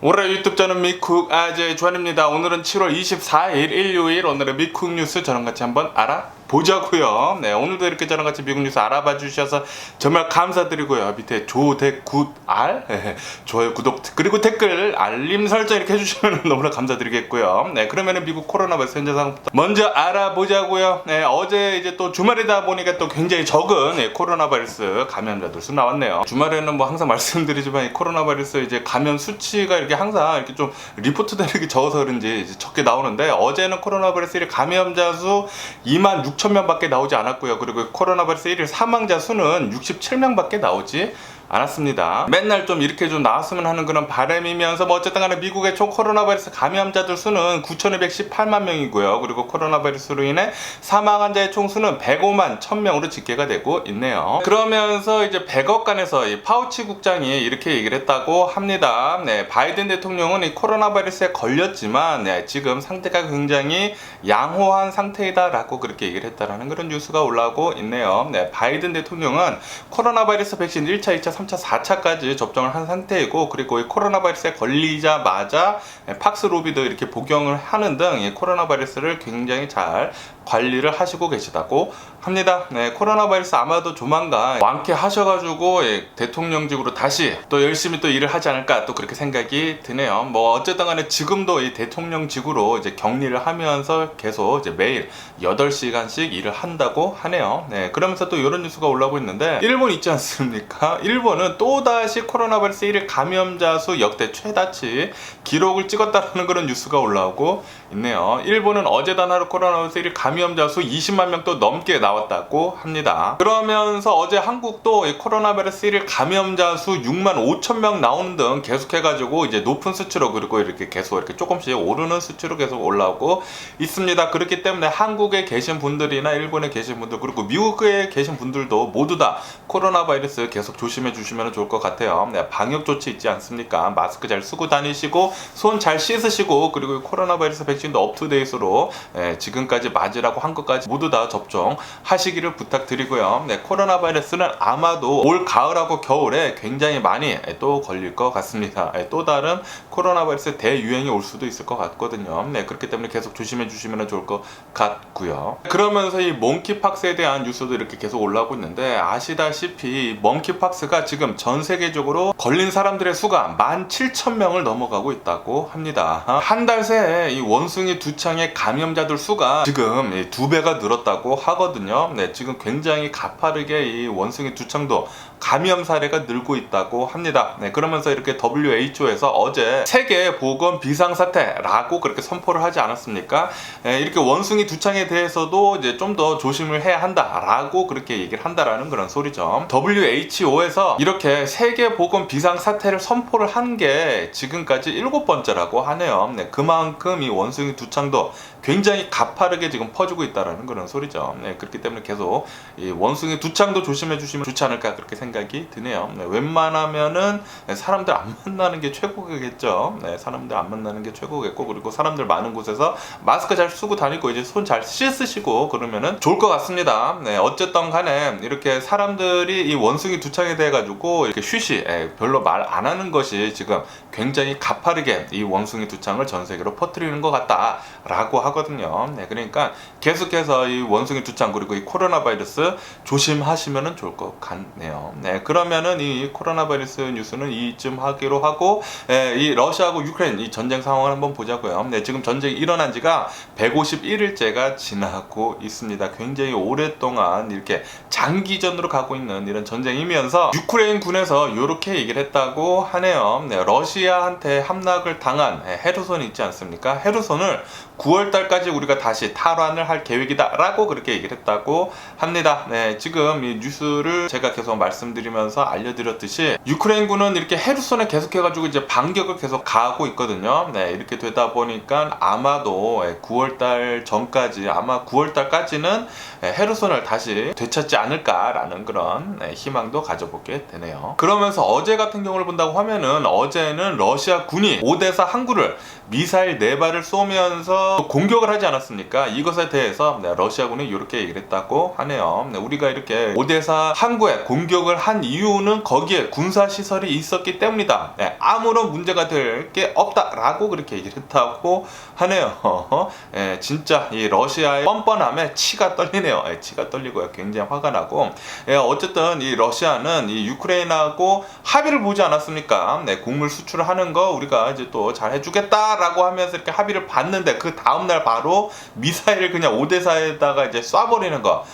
올해 유튜브 저는 미쿡 아재 주한입니다. 오늘은 7월 24일 일요일, 오늘의 미쿡 뉴스 저랑 같이 한번 알아보자고요. 네, 오늘도 이렇게 저랑 같이 미국 뉴스 알아봐 주셔서 정말 감사드리고요. 밑에 좋아요, 구독 그리고 댓글 알림 설정 이렇게 해주시면 너무나 감사드리겠고요. 네, 그러면은 미국 코로나 바이러스 현재 상황부터 먼저 알아보자고요. 네, 어제 이제 또 주말이다 보니까 또 굉장히 적은 코로나 바이러스 감염자들 수 나왔네요. 주말에는 뭐 항상 말씀드리지만 이 코로나 바이러스 이제 감염 수치가 이렇게 항상 이렇게 좀 리포트되는 게 적어서 그런지 이제 적게 나오는데, 어제는 코로나 바이러스 1일 감염자 수 26,000명 밖에 나오지 않았고요. 그리고 코로나 바이러스 1일 사망자 수는 67명 밖에 나오지 않았습니다. 맨날 좀 이렇게 좀 나왔으면 하는 그런 바람이면서 뭐 어쨌든 간에 미국의 총 코로나 바이러스 감염자들 수는 9,218만 명이고요. 그리고 코로나 바이러스로 인해 사망 환자의 총수는 105만 1,000명으로 집계가 되고 있네요. 그러면서 이제 백악관에서 이 파우치 국장이 이렇게 얘기를 했다고 합니다. 네, 바이든 대통령은 이 코로나 바이러스에 걸렸지만 지금 상태가 굉장히 양호한 상태이다라고 그렇게 얘기를 했다라는 그런 뉴스가 올라오고 있네요. 네, 바이든 대통령은 코로나 바이러스 백신 1차, 2차, 3차, 4차까지 접종을 한 상태이고, 그리고 이 코로나 바이러스에 걸리자마자 팍스로비드 이렇게 복용을 하는 등 이 코로나 바이러스를 굉장히 잘 관리를 하시고 계시다고 합니다. 네, 코로나 바이러스 아마도 조만간 완쾌하셔가지고 대통령직으로 다시 또 열심히 또 일을 하지 않을까 또 그렇게 생각이 드네요. 뭐 어쨌든 간에 지금도 이 대통령직으로 이제 격리를 하면서 계속 이제 매일 8시간씩 일을 한다고 하네요. 네, 그러면서 또 이런 뉴스가 올라오고 있는데, 일본 있지 않습니까? 일본은 또다시 코로나 바이러스 1일 감염자 수 역대 최다치 기록을 찍었다는 그런 뉴스가 올라오고 있네요. 일본은 어제 단 하루 코로나 바이러스 1일 감염자 수 20만 명 또 넘게 나왔다고 합니다. 그러면서 어제 한국도 이 코로나 바이러스 1일 감염자 수 6만 5천 명 나오는 등 계속해가지고 이제 높은 수치로, 그리고 이렇게 계속 이렇게 조금씩 오르는 수치로 계속 올라오고 있습니다. 그렇기 때문에 한국에 계신 분들이나 일본에 계신 분들, 그리고 미국에 계신 분들도 모두 다 코로나 바이러스 계속 조심해 주시면 좋을 것 같아요. 네, 방역 조치 있지 않습니까? 마스크 잘 쓰고 다니시고 손 잘 씻으시고, 그리고 코로나 바이러스 백신도 업투데이트로 지금까지 맞으라고 한 것까지 모두 다 접종하시기를 부탁드리고요. 네, 코로나 바이러스는 아마도 올 가을하고 겨울에 굉장히 많이 또 걸릴 것 같습니다. 또 다른 코로나 바이러스 대유행이 올 수도 있을 것 같거든요. 네, 그렇기 때문에 계속 조심해 주시면 좋을 것 같고요. 그러면서 이 몽키팍스에 대한 뉴스도 이렇게 계속 올라오고 있는데, 아시다시피 몽키팍스가 지금 전 세계적으로 걸린 사람들의 수가 17,000명을 넘어가고 있다고 합니다. 한 달 새에 이 원숭이 두창의 감염자들 수가 지금 2배가 늘었다고 하거든요. 네, 지금 굉장히 가파르게 이 원숭이 두창도 감염 사례가 늘고 있다고 합니다. 네, 그러면서 이렇게 WHO에서 어제 세계 보건 비상사태라고 그렇게 선포를 하지 않았습니까? 네, 이렇게 원숭이 두창에 대해서도 이제 좀 더 조심을 해야 한다라고 그렇게 얘기를 한다라는 그런 소리죠. WHO에서 이렇게 세계 보건 비상사태를 선포를 한 게 지금까지 7번째라고 하네요. 네, 그만큼 이 원숭이 두창도 굉장히 가파르게 지금 퍼지고 있다라는 그런 소리죠. 네, 그렇기 때문에 계속 이 원숭이 두창도 조심해 주시면 좋지 않을까 그렇게 생각이 드네요. 네, 웬만하면은 사람들 안 만나는 게 최고겠죠. 네, 사람들 안 만나는 게 최고겠고, 그리고 사람들 많은 곳에서 마스크 잘 쓰고 다니고 이제 손 잘 씻으시고 그러면은 좋을 것 같습니다. 네, 어쨌든 간에 이렇게 사람들이 이 원숭이 두창에 대해 가지고 이렇게 별로 말 안 하는 것이 지금 굉장히 가파르게 이 원숭이 두창을 전 세계로 퍼뜨리는 것 같다라고 하거든요. 네, 그러니까 계속해서 이 원숭이 두창, 그리고 이 코로나 바이러스 조심하시면 좋을 것 같네요. 네, 그러면은 이 코로나 바이러스 뉴스는 이쯤 하기로 하고, 이 러시아하고 유크레인 이 전쟁 상황을 한번 보자고요. 네, 지금 전쟁이 일어난 지가 151일째가 지나고 있습니다. 굉장히 오랫동안 이렇게 장기전으로 가고 있는 이런 전쟁이면서 유크레인 군에서 이렇게 얘기를 했다고 하네요. 네, 러시아한테 함락을 당한 헤르손 있지 않습니까? 헤르손을 9월달까지 우리가 다시 탈환을 할 계획이다 라고 그렇게 얘기를 했다고 합니다. 네, 지금 이 뉴스를 제가 계속 말씀드리면서 알려드렸듯이 유크레인군은 이렇게 헤르손에 계속해가지고 이제 반격을 계속 가하고 있거든요. 네, 이렇게 되다 보니까 아마도 9월달 전까지, 아마 9월달까지는 헤르손을 다시 되찾지 않을까라는 그런 희망도 가져보게 되네요. 그러면서 어제 같은 경우를 본다고 하면은, 어제는 러시아 군이 오데사 항구를 미사일 4발을 쏘면서 공격 공격을 하지 않았습니까? 이것에 대해서 러시아군이 이렇게 얘기를 했다고 하네요. 우리가 이렇게 오데사 항구에 공격을 한 이유는 거기에 군사시설이 있었기 때문이다. 아무런 문제가 될 게 없다라고 그렇게 얘기를 했다고 하네요. 진짜 이 러시아의 뻔뻔함에 치가 떨리네요. 치가 떨리고요. 굉장히 화가 나고. 어쨌든 이 러시아는 이 유크레인하고 합의를 보지 않았습니까? 국물 수출을 하는 거 우리가 이제 또 잘 해주겠다라고 하면서 이렇게 합의를 봤는데 그 다음날 바로 미사일을 그냥 오데사에다가 이제 쏴버리는 거.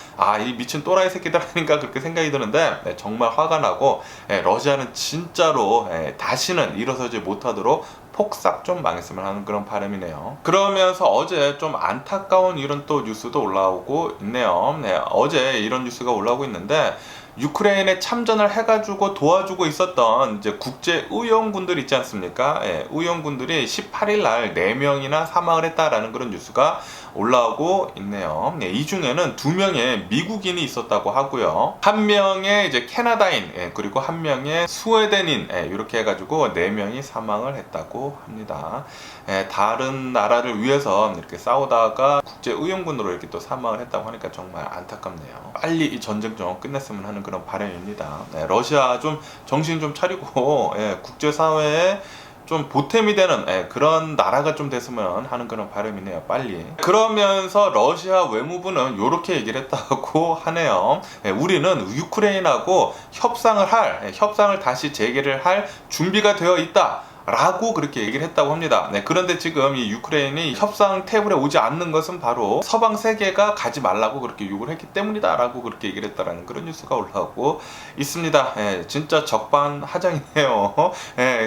이 미친 또라이 새끼들 하니까 그렇게 생각이 드는데 정말 화가 나고 러시아는 진짜로 다시는 일어서지 못하도록 폭삭 좀 망했으면 하는 그런 바람이네요. 그러면서 어제 좀 안타까운 이런 또 뉴스도 올라오고 있네요. 어제 이런 뉴스가 올라오고 있는데 유크레인에 참전을 해가지고 도와주고 있었던 이제 국제 의용군들 있지 않습니까? 의용군들이 18일 날 4명이나 사망을 했다라는 그런 뉴스가 올라오고 있네요. 이 중에는 2명의 미국인이 있었다고 하고요. 1명의 이제 캐나다인, 그리고 1명의 스웨덴인, 이렇게 해가지고 4명이 사망을 했다고 합니다. 다른 나라를 위해서 이렇게 싸우다가 국제 의용군으로 이렇게 또 사망을 했다고 하니까 정말 안타깝네요. 빨리 이 전쟁 좀 끝냈으면 하는 그런 바람입니다. 러시아 좀 정신 좀 차리고 국제사회에 좀 보탬이 되는 그런 나라가 좀 됐으면 하는 그런 바람이네요. 빨리. 그러면서 러시아 외무부는 이렇게 얘기를 했다고 하네요. 우리는 유크레인하고 협상을 다시 재개를 할 준비가 되어 있다 라고 그렇게 얘기를 했다고 합니다. 그런데 지금 이 유크레인이 협상 테이블에 오지 않는 것은 바로 서방 세계가 가지 말라고 그렇게 요구를 했기 때문이다 라고 그렇게 얘기를 했다라는 그런 뉴스가 올라오고 있습니다. 진짜 적반하장이네요.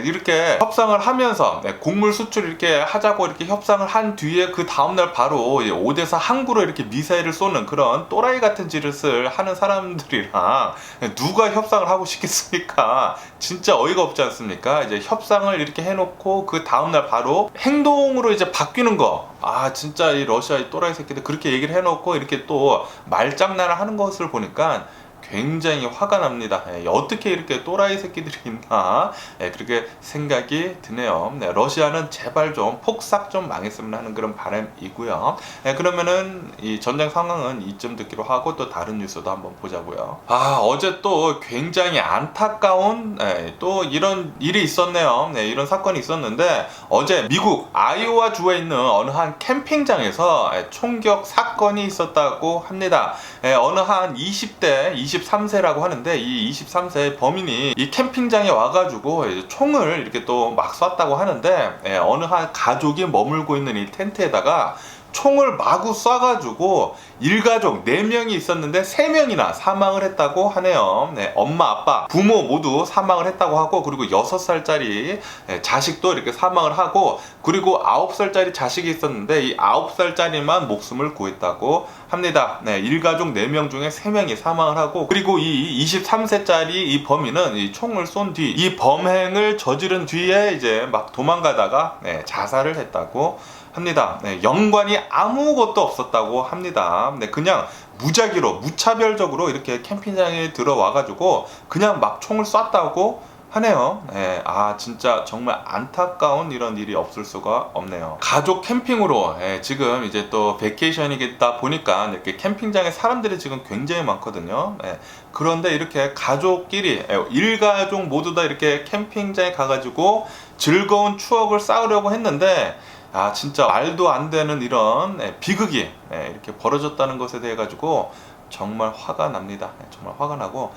이렇게 협상을 하면서 곡물 수출 이렇게 하자고 이렇게 협상을 한 뒤에 그 다음날 바로 오데사 항구로 이렇게 미사일을 쏘는 그런 또라이 같은 짓을 하는 사람들이랑 누가 협상을 하고 싶겠습니까? 진짜 어이가 없지 않습니까? 이제 협상을 이렇게 해놓고 그 다음날 바로 행동으로 이제 바뀌는 거. 진짜 이 러시아 이 또라이 새끼들 그렇게 얘기를 해놓고 이렇게 또 말장난을 하는 것을 보니까 굉장히 화가 납니다. 어떻게 이렇게 또라이 새끼들이 있나 그렇게 생각이 드네요. 러시아는 제발 좀 폭삭 좀 망했으면 하는 그런 바람이고요. 그러면은 이 전쟁 상황은 이쯤 듣기로 하고 또 다른 뉴스도 한번 보자고요. 어제 또 굉장히 안타까운 또 이런 일이 있었네요. 이런 사건이 있었는데 어제 미국 아이오와 주에 있는 어느 한 캠핑장에서 총격 사건이 있었다고 합니다. 어느 한 20대 23세라고 하는데 이 23세 범인이 이 캠핑장에 와가지고 총을 이렇게 또 막 쐈다고 하는데 어느 한 가족이 머물고 있는 이 텐트에다가 총을 마구 쏴가지고 일가족 4명이 있었는데 3명이나 사망을 했다고 하네요. 엄마, 아빠, 부모 모두 사망을 했다고 하고 그리고 6살짜리 자식도 이렇게 사망을 하고 그리고 9살짜리 자식이 있었는데 이 9살짜리만 목숨을 구했다고 합니다. 일가족 4명 중에 3명이 사망을 하고 그리고 이 23세짜리 이 범인은 이 총을 쏜 뒤 이 범행을 저지른 뒤에 이제 막 도망가다가 자살을 했다고 합니다. 연관이 아무것도 없었다고 합니다. 그냥 무작위로 무차별적으로 이렇게 캠핑장에 들어와가지고 그냥 막 총을 쐈다고 하네요. 진짜 정말 안타까운 이런 일이 없을 수가 없네요. 가족 캠핑으로 지금 이제 또 베케이션이겠다 보니까 이렇게 캠핑장에 사람들이 지금 굉장히 많거든요. 그런데 이렇게 가족끼리 일가족 모두 다 이렇게 캠핑장에 가가지고 즐거운 추억을 쌓으려고 했는데 진짜 말도 안 되는 이런 비극이 이렇게 벌어졌다는 것에 대해 가지고 정말 화가 납니다. 정말 화가 나고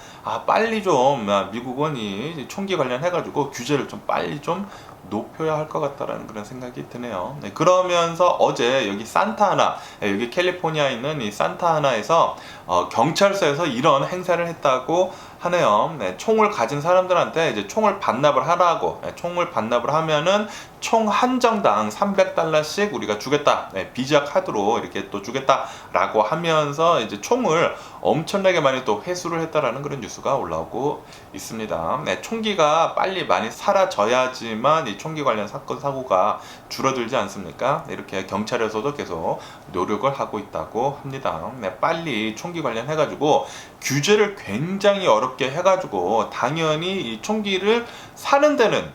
빨리 좀 미국은 이 총기 관련해 가지고 규제를 좀 빨리 좀 높여야 할 것 같다라는 그런 생각이 드네요. 그러면서 어제 여기 산타하나, 여기 캘리포니아에 있는 이 산타하나에서 경찰서에서 이런 행사를 했다고 하네요. 총을 가진 사람들한테 이제 총을 반납을 하라고, 총을 반납을 하면은 총 한정당 $300씩 우리가 주겠다, 비자 카드로 이렇게 또 주겠다라고 하면서 이제 총을 엄청나게 많이 또 회수를 했다라는 그런 뉴스가 올라오고 있습니다. 총기가 빨리 많이 사라져야지만 이 총기 관련 사건 사고가 줄어들지 않습니까? 이렇게 경찰에서도 계속 노력을 하고 있다고 합니다. 빨리 총기 관련 해가지고 규제를 굉장히 어렵게 해가지고 당연히 이 총기를 사는 데는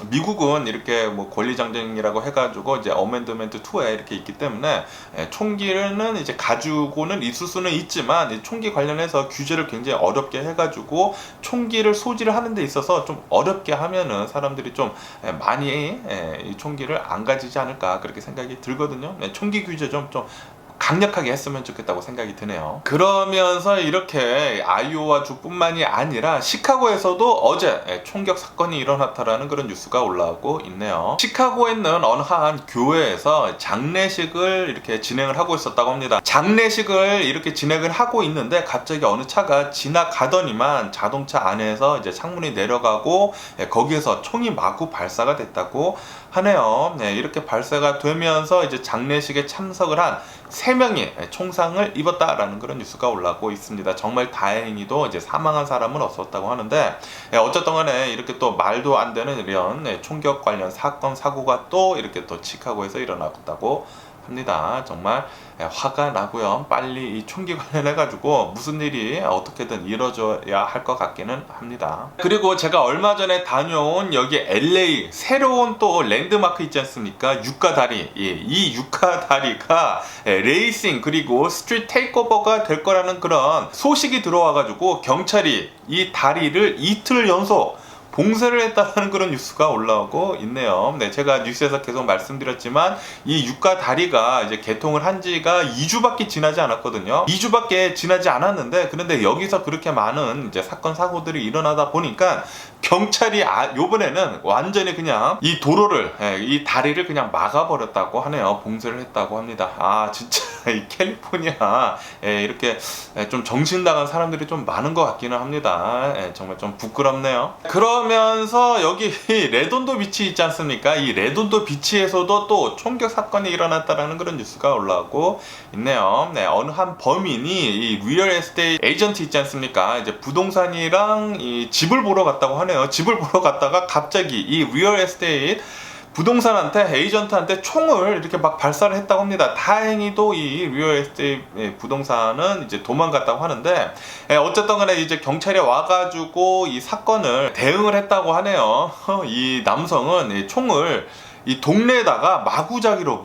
미국은 이렇게 뭐 권리장전이라고 해가지고 이제 어멘드멘트 2에 이렇게 있기 때문에 총기는 이제 가지고는 있을 수는 있지만 이 총기 관련해서 규제를 굉장히 어렵게 해가지고 총기를 소지를 하는 데 있어서 좀 어렵게 하면은 사람들이 좀 많이 이 총기를 안 가지지 않을까 그렇게 생각이 들거든요. 총기 규제 좀 강력하게 했으면 좋겠다고 생각이 드네요. 그러면서 이렇게 아이오와 주뿐만이 아니라 시카고에서도 어제 총격 사건이 일어났다라는 그런 뉴스가 올라오고 있네요. 시카고에 있는 어느 한 교회에서 장례식을 이렇게 진행을 하고 있었다고 합니다. 장례식을 이렇게 진행을 하고 있는데 갑자기 어느 차가 지나가더니만 자동차 안에서 이제 창문이 내려가고 거기에서 총이 마구 발사가 됐다고 하네요. 이렇게 발사가 되면서 이제 장례식에 참석을 한 3명이 총상을 입었다라는 그런 뉴스가 올라오고 있습니다. 정말 다행히도 이제 사망한 사람은 없었다고 하는데 어쨌든 간에 이렇게 또 말도 안 되는 이런 총격 관련 사건 사고가 또 이렇게 또 시카고에서 일어났다고 합니다. 정말 화가 나고요. 빨리 이 총기 관련해 가지고 무슨 일이 어떻게든 이루어져야 할 것 같기는 합니다. 그리고 제가 얼마 전에 다녀온 여기 LA 새로운 또 랜드마크 있지 않습니까? 육가다리. 이 육가다리가 레이싱 그리고 스트리트 테이크오버가 될 거라는 그런 소식이 들어와 가지고 경찰이 이 다리를 이틀 연속 봉쇄를 했다는 그런 뉴스가 올라오고 있네요. 제가 뉴스에서 계속 말씀드렸지만 이 육가 다리가 이제 개통을 한 지가 2주밖에 지나지 않았거든요. 2주밖에 지나지 않았는데 그런데 여기서 그렇게 많은 이제 사건 사고들이 일어나다 보니까 경찰이 요번에는 완전히 그냥 이 도로를 이 다리를 그냥 막아버렸다고 하네요. 봉쇄를 했다고 합니다. 진짜 이 캘리포니아 이렇게 좀 정신 나간 사람들이 좀 많은 것 같기는 합니다. 정말 좀 부끄럽네요. 그러면서 여기 레돈도 비치 있지 않습니까? 이 레돈도 비치에서도 또 총격 사건이 일어났다라는 그런 뉴스가 올라오고 있네요. 어느 한 범인이 이 리얼 에스테이트 에이전트 있지 않습니까? 이제 부동산이랑 이 집을 보러 갔다고 하네요. 집을 보러 갔다가 갑자기 이 리얼 에스테이트 부동산한테 에이전트한테 총을 이렇게 막 발사를 했다고 합니다. 다행히도 이 리얼 에스테이트 부동산은 이제 도망갔다고 하는데 어쨌든 간에 이제 경찰이 와가지고 이 사건을 대응을 했다고 하네요. 이 남성은 이 총을 이 동네에다가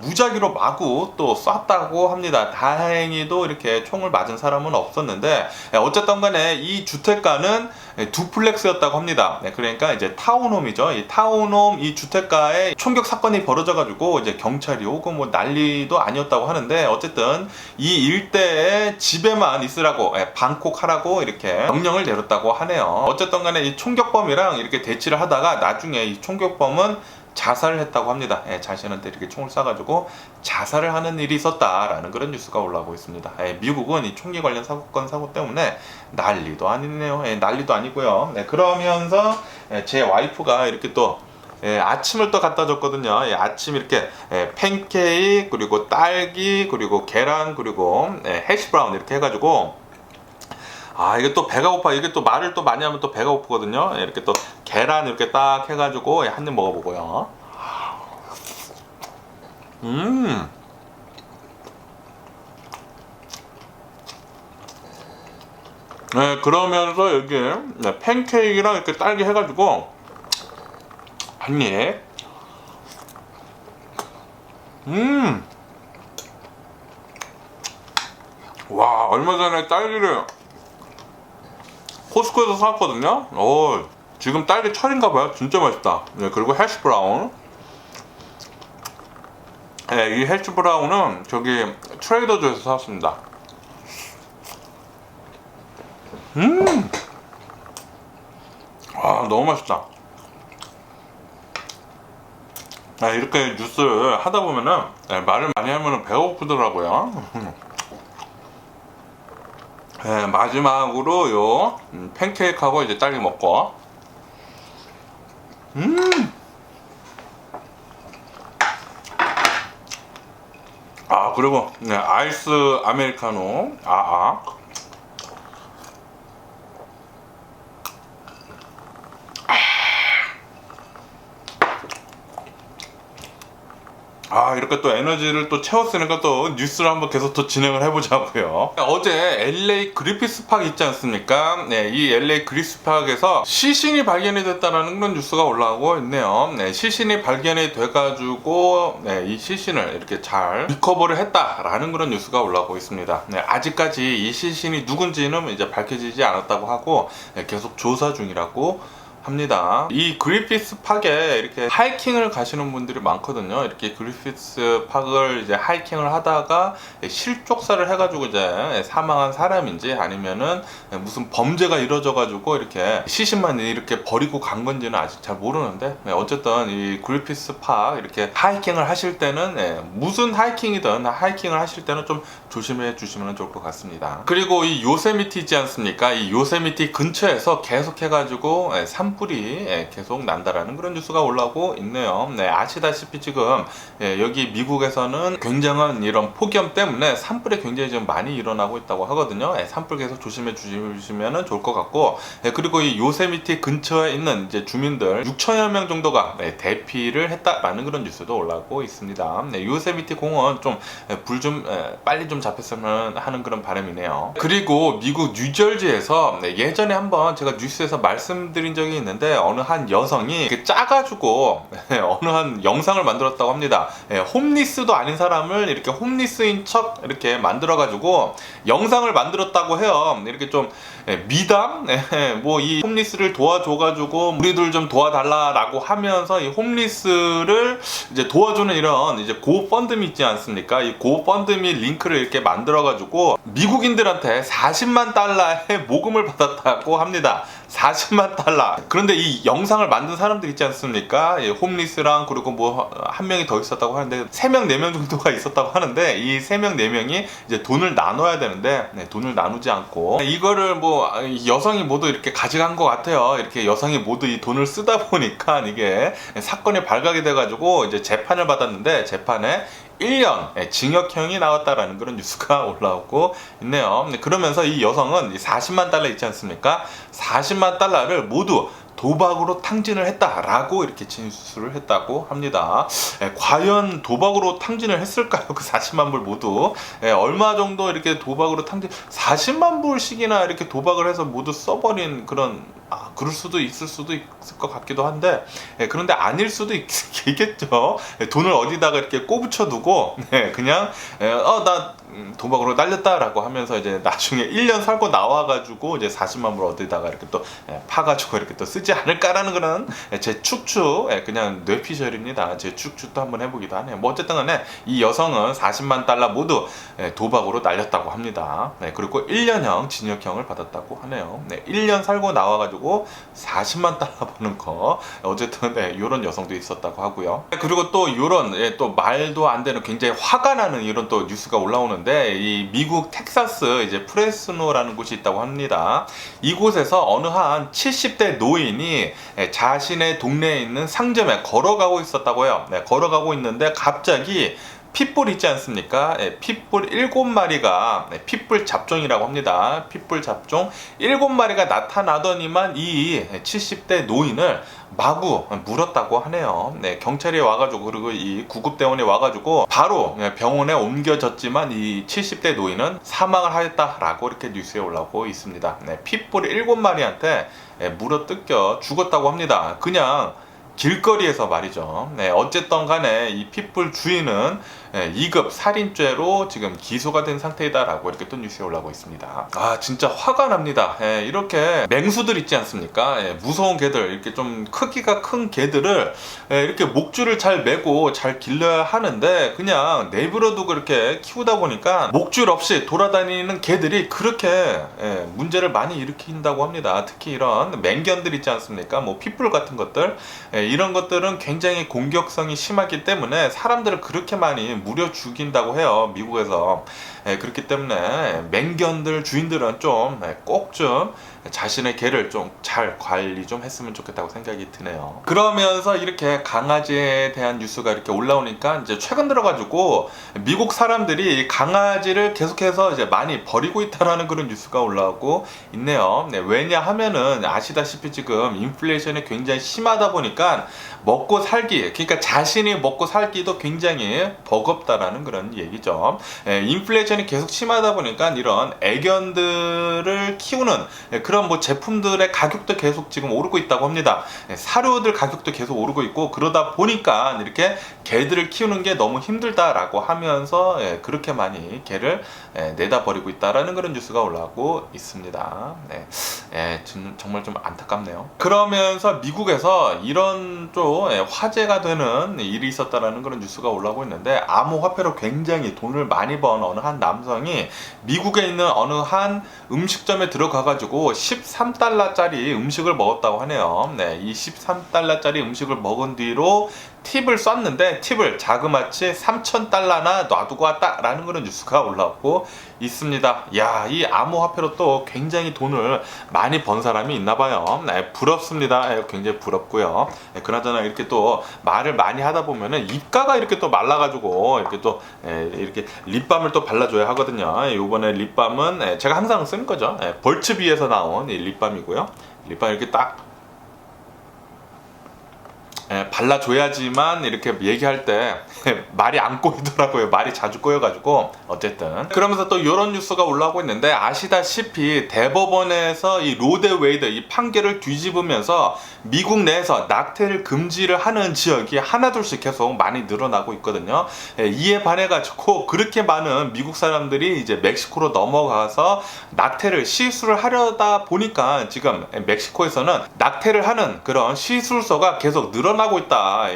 무작위로 마구 또 쐈다고 합니다. 다행히도 이렇게 총을 맞은 사람은 없었는데 어쨌든 간에 이 주택가는 두플렉스였다고 합니다. 그러니까 이제 타운홈이죠. 이 타운홈 이 주택가에 총격 사건이 벌어져가지고 이제 경찰이 오고 뭐 난리도 아니었다고 하는데 어쨌든 이 일대에 집에만 있으라고 방콕하라고 이렇게 명령을 내렸다고 하네요. 어쨌든 간에 이 총격범이랑 이렇게 대치를 하다가 나중에 이 총격범은 자살을 했다고 합니다. 자신한테 이렇게 총을 쏴가지고 자살을 하는 일이 있었다라는 그런 뉴스가 올라오고 있습니다. 미국은 이 총기 관련 사고 때문에 난리도 아니네요. 난리도 아니고요. 그러면서 제 와이프가 이렇게 또 아침을 또 갖다 줬거든요. 아침 이렇게 팬케이크 그리고 딸기 그리고 계란 그리고 해시브라운 이렇게 해가지고 이게 또 배가 고파. 이게 또 말을 또 많이 하면 또 배가 고프거든요. 이렇게 또 계란 이렇게 딱 해가지고 한 입 먹어보고요. 그러면서 여기 팬케이크랑 이렇게 딸기 해가지고 한 입. 와, 얼마 전에 딸기를 코스코에서 사왔거든요. 지금 딸기 철인가봐요. 진짜 맛있다. 그리고 해시브라운. 이 해시브라운은 저기 트레이더조에서 사왔습니다. 너무 맛있다. 이렇게 뉴스를 하다 보면은 말을 많이 하면은 배가 고프더라고요. 마지막으로 요 팬케이크하고 이제 딸기 먹고 그리고 아이스 아메리카노 이렇게 또 에너지를 또 채웠으니까 또 뉴스를 한번 계속 또 진행을 해보자고요. 어제 LA 그리피스 파크 있지 않습니까? 네, 이 LA 그리피스 파크에서 시신이 발견이 됐다는 그런 뉴스가 올라오고 있네요. 네, 시신이 발견이 돼가지고 이 시신을 이렇게 잘 리커버를 했다라는 그런 뉴스가 올라오고 있습니다. 네, 아직까지 이 시신이 누군지는 이제 밝혀지지 않았다고 하고 계속 조사 중이라고 합니다. 이 그리피스 파크에 이렇게 하이킹을 가시는 분들이 많거든요. 이렇게 그리피스 파크를 이제 하이킹을 하다가 실족사를 해가지고 이제 사망한 사람인지 아니면은 무슨 범죄가 이루어져가지고 이렇게 시신만 이렇게 버리고 간 건지는 아직 잘 모르는데 어쨌든 이 그리피스 파크 이렇게 하이킹을 하실 때는 무슨 하이킹이든 하이킹을 하실 때는 좀 조심해 주시면 좋을 것 같습니다. 그리고 이 요세미티 있지 않습니까? 이 요세미티 근처에서 계속 해가지고 산불이 계속 난다라는 그런 뉴스가 올라오고 있네요. 네, 아시다시피 지금 여기 미국에서는 굉장한 이런 폭염 때문에 산불이 굉장히 좀 많이 일어나고 있다고 하거든요. 산불 계속 조심해 주시면 좋을 것 같고, 그리고 이 요세미티 근처에 있는 이제 주민들 6천여 명 정도가 대피를 했다라는 그런 뉴스도 올라오고 있습니다. 요세미티 공원 좀 불 좀 빨리 좀 잡혔으면 하는 그런 바람이네요. 그리고 미국 뉴저지에서 예전에 한번 제가 뉴스에서 말씀드린 적이 있는데 어느 한 여성이 짜가지고 어느 한 영상을 만들었다고 합니다. 홈리스도 아닌 사람을 이렇게 홈리스인 척 이렇게 만들어가지고 영상을 만들었다고 해요. 이렇게 좀 미담? 뭐 이 홈리스를 도와줘가지고 우리들 좀 도와달라라고 하면서 이 홈리스를 이제 도와주는 이런 이제 고펀드미 있지 않습니까? 이 고펀드미 링크를 이렇게 만들어가지고 미국인들한테 40만 달러의 모금을 받았다고 합니다. 40만 달러. 그런데 이 영상을 만든 사람들 있지 않습니까? 홈리스랑 그리고 뭐 한 명이 더 있었다고 하는데 3명, 4명 정도가 있었다고 하는데 이 3명, 4명이 이제 돈을 나눠야 되는데 돈을 나누지 않고 이거를 뭐 여성이 모두 이렇게 가져간 것 같아요. 이렇게 여성이 모두 이 돈을 쓰다 보니까 이게 사건이 발각이 돼가지고 이제 재판을 받았는데 재판에 1년 징역형이 나왔다라는 그런 뉴스가 올라오고 있네요. 그러면서 이 여성은 40만 달러 있지 않습니까? 40만 달러를 모두 도박으로 탕진을 했다라고 이렇게 진술을 했다고 합니다. 과연 도박으로 탕진을 했을까요? 그 40만 불 모두 얼마 정도 이렇게 도박으로 탕진 40만 불씩이나 이렇게 도박을 해서 모두 써버린 그런 그럴 수도 있을 것 같기도 한데 그런데 아닐 수도 있겠죠. 돈을 어디다가 이렇게 꼬부쳐 두고 그냥 나 도박으로 날렸다라고 하면서 이제 나중에 1년 살고 나와가지고 이제 40만 불 어디다가 이렇게 또 파가지고 이렇게 또 쓰지 않을까라는 그런 제 축축 그냥 뇌피셜입니다. 제 축축도 한번 해보기도 하네요. 뭐 어쨌든 간에 이 여성은 40만 달러 모두 도박으로 날렸다고 합니다. 그리고 1년형 징역형을 받았다고 하네요. 1년 살고 나와가지고 40만 달러 버는 거 어쨌든 이런 여성도 있었다고 하고요. 그리고 또 이런 또 말도 안 되는 굉장히 화가 나는 이런 또 뉴스가 올라오는데 이 미국 텍사스 이제 프레스노라는 곳이 있다고 합니다. 이곳에서 어느 한 70대 노인이 자신의 동네에 있는 상점에 걸어가고 있었다고 해요. 걸어가고 있는데 갑자기 핏불 있지 않습니까? 핏불 7마리가 핏불 잡종이라고 합니다. 핏불 잡종 7마리가 나타나더니만 이 70대 노인을 마구 물었다고 하네요. 경찰이 와가지고 그리고 이 구급대원이 와가지고 바로 병원에 옮겨졌지만 이 70대 노인은 사망을 하였다라고 이렇게 뉴스에 올라오고 있습니다. 핏불 7마리한테 물어뜯겨 죽었다고 합니다. 그냥 길거리에서 말이죠. 어쨌든 간에 이 핏불 주인은 2급 살인죄로 지금 기소가 된 상태이다라고 이렇게 또 뉴스에 올라오고 있습니다. 진짜 화가 납니다. 이렇게 맹수들 있지 않습니까? 무서운 개들, 이렇게 좀 크기가 큰 개들을 이렇게 목줄을 잘 매고 잘 길러야 하는데 그냥 내버려두고 이렇게 키우다 보니까 목줄 없이 돌아다니는 개들이 그렇게 문제를 많이 일으킨다고 합니다. 특히 이런 맹견들 있지 않습니까? 뭐 핏불 같은 것들, 이런 것들은 굉장히 공격성이 심하기 때문에 사람들을 그렇게 많이 무려 죽인다고 해요, 미국에서. 그렇기 때문에 맹견들 주인들은 좀 꼭 좀 자신의 개를 좀 잘 관리 좀 했으면 좋겠다고 생각이 드네요. 그러면서 이렇게 강아지에 대한 뉴스가 이렇게 올라오니까 이제 최근 들어가지고 미국 사람들이 강아지를 계속해서 이제 많이 버리고 있다라는 그런 뉴스가 올라오고 있네요. 네, 왜냐하면은 아시다시피 지금 인플레이션이 굉장히 심하다 보니까 먹고 살기, 그러니까 자신이 먹고 살기도 굉장히 버겁다라는 그런 얘기죠. 인플레이션이 계속 심하다 보니까 이런 애견들을 키우는 그런 뭐 제품들의 가격도 계속 지금 오르고 있다고 합니다. 사료들 가격도 계속 오르고 있고, 그러다 보니까 이렇게 개들을 키우는 게 너무 힘들다라고 하면서 그렇게 많이 개를 내다 버리고 있다라는 그런 뉴스가 올라오고 있습니다. 정말 좀 안타깝네요. 그러면서 미국에서 이런 좀 화제가 되는 일이 있었다라는 그런 뉴스가 올라오고 있는데, 암호화폐로 굉장히 돈을 많이 번 어느 한 남성이 미국에 있는 어느 한 음식점에 들어가가지고 13달러짜리 음식을 먹었다고 하네요. 이 13달러짜리 음식을 먹은 뒤로 팁을 썼는데 팁을 자그마치 3,000달러나 놔두고 왔다라는 그런 뉴스가 올라오고 있습니다. 야, 이 암호화폐로 또 굉장히 돈을 많이 번 사람이 있나봐요. 부럽습니다. 굉장히 부럽고요. 그나저나 이렇게 또 말을 많이 하다 보면은 입가가 이렇게 또 말라가지고 이렇게 또 이렇게 립밤을 또 발라줘야 하거든요. 이번에 립밤은 제가 항상 쓰는 거죠. 벌츠비에서 나온 이 립밤이고요. 립밤 이렇게 딱 발라줘야지만 이렇게 얘기할 때 말이 안 꼬이더라고요. 말이 자주 꼬여가지고. 어쨌든 그러면서 또 이런 뉴스가 올라오고 있는데, 아시다시피 대법원에서 이 로데 웨이드 이 판결을 뒤집으면서 미국 내에서 낙태를 금지를 하는 지역이 하나둘씩 계속 많이 늘어나고 있거든요. 이에 반해가지고 그렇게 많은 미국 사람들이 이제 멕시코로 넘어가서 낙태를 시술을 하려다 보니까 지금 멕시코에서는 낙태를 하는 그런 시술소가 계속 늘어나고 있다.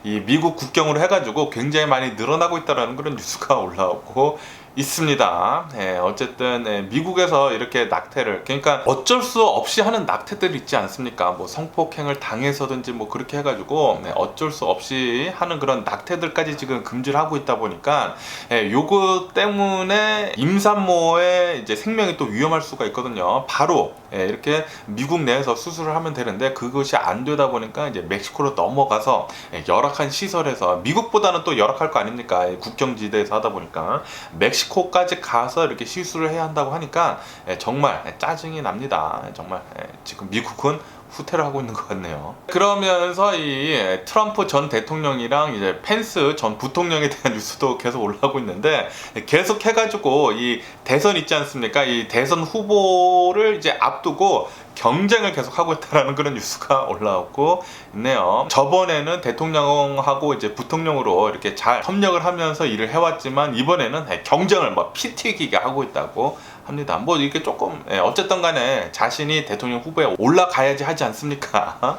이 미국 국경으로 해가지고 굉장히 많이 늘어나고 있다라는 그런 뉴스가 올라오고 있습니다. 어쨌든 미국에서 이렇게 낙태를, 그러니까 어쩔 수 없이 하는 낙태들 있지 않습니까? 뭐 성폭행을 당해서든지 뭐 그렇게 해가지고 어쩔 수 없이 하는 그런 낙태들까지 지금 금지를 하고 있다 보니까 요거 때문에 임산모의 이제 생명이 또 위험할 수가 있거든요. 바로 이렇게 미국 내에서 수술을 하면 되는데 그것이 안 되다 보니까 이제 멕시코로 넘어가서 열악한 시설에서, 미국보다는 또 열악할 거 아닙니까? 국경지대에서 하다 보니까 멕시코까지 가서 이렇게 시술을 해야 한다고 하니까 정말 짜증이 납니다. 정말 지금 미국은 후퇴를 하고 있는 것 같네요. 그러면서 이 트럼프 전 대통령이랑 이제 펜스 전 부통령에 대한 뉴스도 계속 올라오고 있는데, 계속 해가지고 이 대선 있지 않습니까? 이 대선 후보를 이제 앞두고 경쟁을 계속 하고 있다라는 그런 뉴스가 올라오고 있네요. 저번에는 대통령하고 이제 부통령으로 이렇게 잘 협력을 하면서 일을 해왔지만, 이번에는 경쟁을 뭐 피 튀기게 하고 있다고 합니다. 뭐 이렇게 조금 어쨌든 간에 자신이 대통령 후보에 올라가야지 하지 않습니까?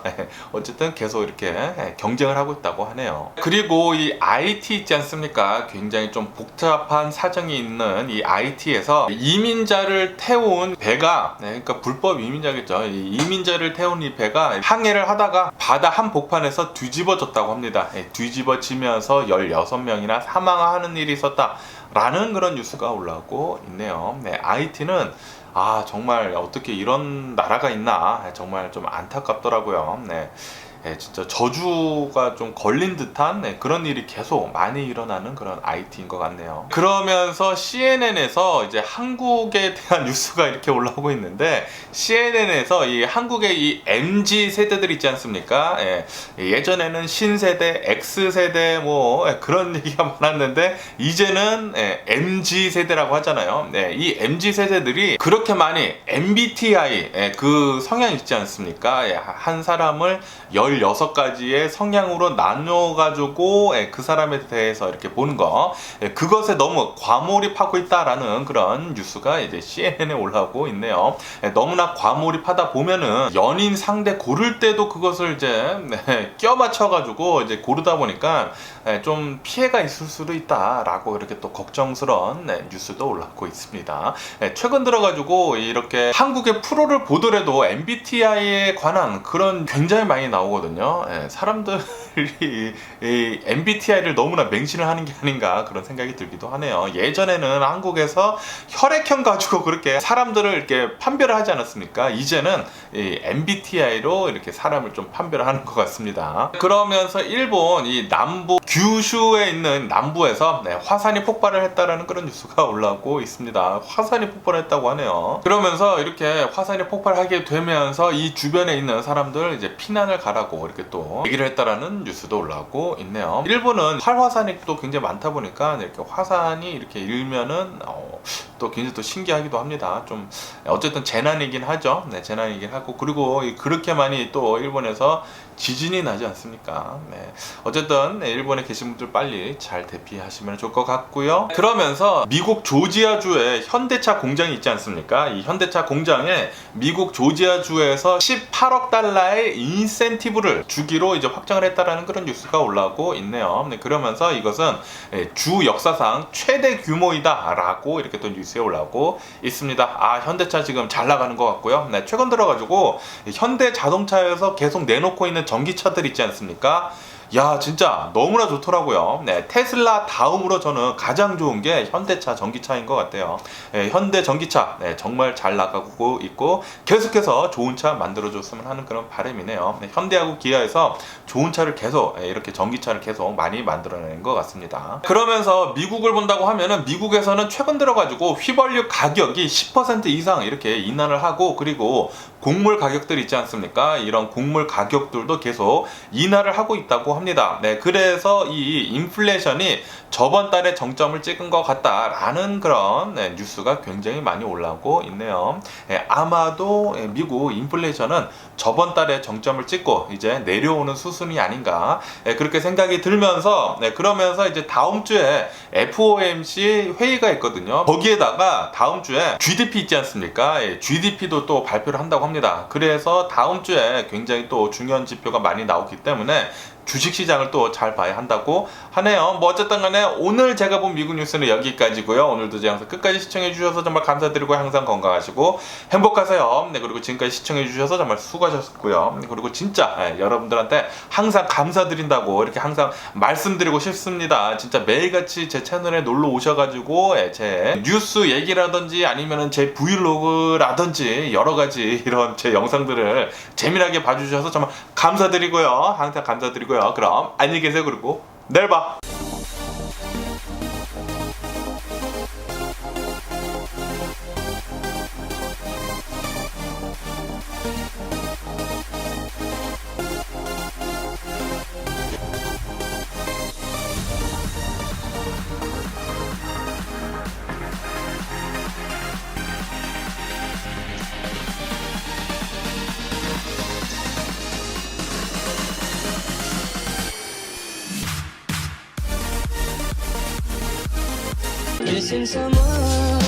어쨌든 계속 이렇게 경쟁을 하고 있다고 하네요. 그리고 이 IT 있지 않습니까? 굉장히 좀 복잡한 사정이 있는 이 IT에서 이민자를 태운 배가, 그러니까 불법 이민자겠죠. 이 이민자를 태운 이 배가 항해를 하다가 바다 한복판에서 뒤집어졌다고 합니다. 뒤집어지면서 16명이나 사망하는 일이 있었다 라는 그런 뉴스가 올라오고 있네요. IT는 정말 어떻게 이런 나라가 있나 정말 좀 안타깝더라고요. 진짜 저주가 좀 걸린 듯한 그런 일이 계속 많이 일어나는 그런 IT인 것 같네요. 그러면서 CNN에서 이제 한국에 대한 뉴스가 이렇게 올라오고 있는데, CNN에서 이 한국의 이 MZ 세대들 있지 않습니까? 예전에는 신세대, X세대 뭐 그런 얘기가 많았는데, 이제는 MZ 세대라고 하잖아요. 이 MZ 세대들이 그렇게 많이 MBTI 그 성향 있지 않습니까? 한 사람을 16가지의 성향으로 나눠가지고 그 사람에 대해서 이렇게 보는 거, 그것에 너무 과몰입하고 있다라는 그런 뉴스가 이제 CNN에 올라오고 있네요. 너무나 과몰입하다 보면은 연인 상대 고를 때도 그것을 이제 껴 맞춰가지고 이제 고르다 보니까 좀 피해가 있을 수도 있다라고 이렇게 또 걱정스러운 뉴스도 올라오고 있습니다. 최근 들어가지고 이렇게 한국의 프로를 보더라도 MBTI에 관한 그런 굉장히 많이 나오거든요. 거거든요. 예, 사람들이 이 MBTI를 너무나 맹신을 하는 게 아닌가 그런 생각이 들기도 하네요. 예전에는 한국에서 혈액형 가지고 그렇게 사람들을 이렇게 판별을 하지 않았습니까? 이제는 이 MBTI로 이렇게 사람을 좀 판별을 하는 것 같습니다. 그러면서 일본 이 남부 규슈에 있는 남부에서 화산이 폭발을 했다라는 그런 뉴스가 올라오고 있습니다. 화산이 폭발했다고 하네요. 그러면서 이렇게 화산이 폭발하게 되면서 이 주변에 있는 사람들 이제 피난을 가라고 이렇게 또 얘기를 했다라는 뉴스도 올라오고 있네요. 일본은 활화산이 또 굉장히 많다 보니까 이렇게 화산이 이렇게 일면은 또 굉장히 또 신기하기도 합니다. 좀 어쨌든 재난이긴 하죠. 네, 재난이긴 하고 그리고 그렇게 많이 또 일본에서 지진이 나지 않습니까? 네. 어쨌든 일본에 계신 분들 빨리 잘 대피하시면 좋을 것 같고요. 그러면서 미국 조지아주에 현대차 공장이 있지 않습니까? 이 현대차 공장에 미국 조지아주에서 18억 달러의 인센티브를 주기로 이제 확정을 했다라는 그런 뉴스가 올라오고 있네요. 네, 그러면서 이것은 주 역사상 최대 규모이다라고 이렇게 또 뉴스에 올라오고 있습니다. 아, 현대차 지금 잘 나가는 것 같고요. 네, 최근 들어가지고 현대 자동차에서 계속 내놓고 있는 전기차들 있지 않습니까? 야, 진짜 너무나 좋더라고요. 네, 테슬라 다음으로 저는 가장 좋은 게 현대차 전기차인 것 같아요. 현대 전기차 정말 잘 나가고 있고 계속해서 좋은 차 만들어줬으면 하는 그런 바람이네요. 현대하고 기아에서 좋은 차를 계속 이렇게 전기차를 계속 많이 만들어내는 것 같습니다. 그러면서 미국을 본다고 하면은 미국에서는 최근 들어가지고 휘발유 가격이 10% 이상 이렇게 인하를 하고 그리고 곡물 가격들 있지 않습니까? 이런 곡물 가격들도 계속 인하를 하고 있다고 합니다. 네, 그래서 이 인플레이션이 저번 달에 정점을 찍은 것 같다라는 그런 뉴스가 굉장히 많이 올라오고 있네요. 아마도 미국 인플레이션은 저번 달에 정점을 찍고 이제 내려오는 수순이 아닌가 그렇게 생각이 들면서 그러면서 이제 다음 주에 FOMC 회의가 있거든요. 거기에다가 다음 주에 GDP 있지 않습니까? GDP도 또 발표를 한다고 합니다. 그래서 다음 주에 굉장히 또 중요한 지표가 많이 나오기 때문에 주식시장을 또 잘 봐야 한다고 하네요. 뭐 어쨌든 간에 오늘 제가 본 미국 뉴스는 여기까지고요. 오늘도 제 영상 끝까지 시청해 주셔서 정말 감사드리고 항상 건강하시고 행복하세요. 네, 그리고 지금까지 시청해 주셔서 정말 수고하셨고요. 그리고 진짜 여러분들한테 항상 감사드린다고 이렇게 항상 말씀드리고 싶습니다. 진짜 매일같이 제 채널에 놀러 오셔가지고 제 뉴스 얘기라든지 아니면은 제 브이로그라든지 여러가지 이런 제 영상들을 재미나게 봐주셔서 정말 감사드리고요. 항상 감사드리고요. 그럼 안녕히 계세요. 그리고 내일 봐. Missing someone